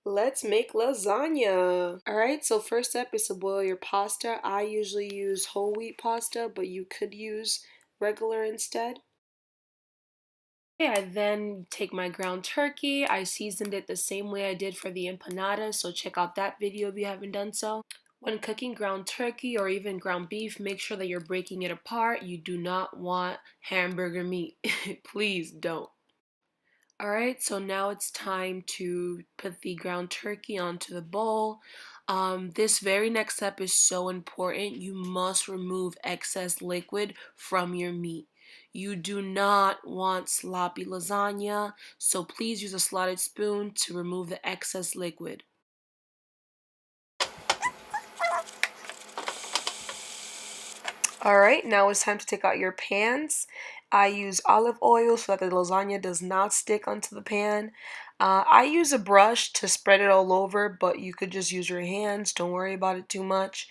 Let's make lasagna. Alright, so first step is to boil your pasta. I usually use whole wheat pasta, but you could use regular instead. Okay, I then take my ground turkey. I seasoned it the same way I did for the empanadas, so check out that video if you haven't done so. When cooking ground turkey or even ground beef, make sure that you're breaking it apart. You do not want hamburger meat. Please don't. Alright, so now it's time to put the ground turkey onto the bowl. This very next step is so important. You must remove excess liquid from your meat. You do not want sloppy lasagna, so please use a slotted spoon to remove the excess liquid. Alright, now it's time to take out your pans. I use olive oil so that the lasagna does not stick onto the pan. I use a brush to spread it all over, but you could just use your hands. Don't worry about it too much.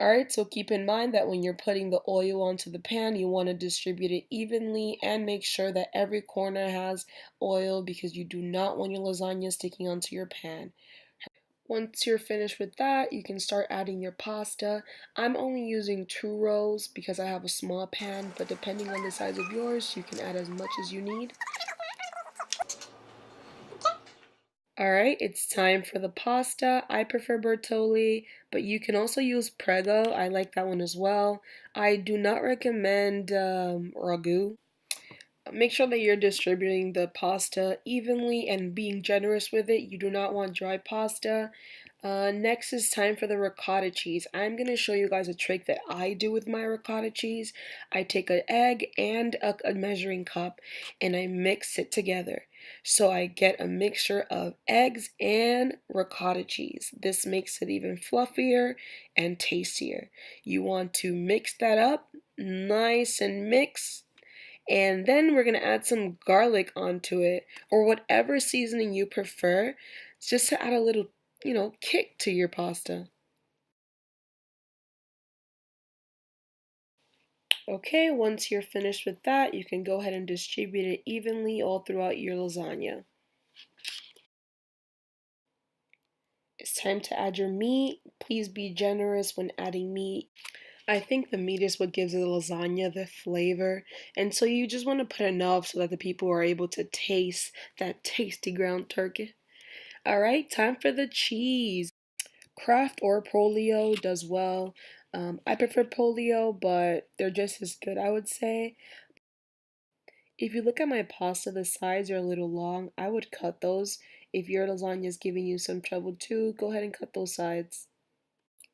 Alright, so keep in mind that when you're putting the oil onto the pan, you want to distribute it evenly and make sure that every corner has oil because you do not want your lasagna sticking onto your pan. Once you're finished with that, you can start adding your pasta. I'm only using 2 rows because I have a small pan, but depending on the size of yours, you can add as much as you need. Alright, it's time for the pasta. I prefer Bertolli, but you can also use Prego. I like that one as well. I do not recommend ragu. Make sure that you're distributing the pasta evenly and being generous with it. You do not want dry pasta. Next is time for the ricotta cheese. I'm going to show you guys a trick that I do with my ricotta cheese. I take an egg and a measuring cup and I mix it together. So I get a mixture of eggs and ricotta cheese. This makes it even fluffier and tastier. You want to mix that up nice and mix, and then we're going to add some garlic onto it or whatever seasoning you prefer, just to add a little, kick to your pasta. Okay, once you're finished with that, you can go ahead and distribute it evenly all throughout your lasagna. It's time to add your meat. Please be generous when adding meat. I think the meat is what gives the lasagna the flavor, and so you just want to put enough so that the people are able to taste that tasty ground turkey. Alright, time for the cheese. Kraft or Polio does well. I prefer Polio, but they're just as good, I would say. If you look at my pasta, the sides are a little long. I would cut those. If your lasagna is giving you some trouble too, go ahead and cut those sides.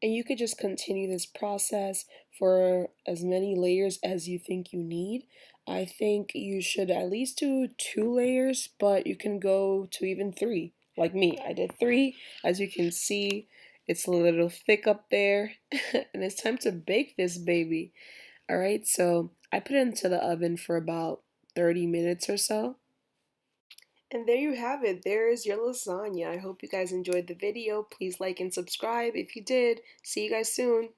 And you could just continue this process for as many layers as you think you need. I think you should at least do 2 layers, but you can go to even 3. Like me, I did 3. As you can see, it's a little thick up there. And it's time to bake this baby. Alright, so I put it into the oven for about 30 minutes or so. And there you have it. There is your lasagna. I hope you guys enjoyed the video. Please like and subscribe if you did. See you guys soon.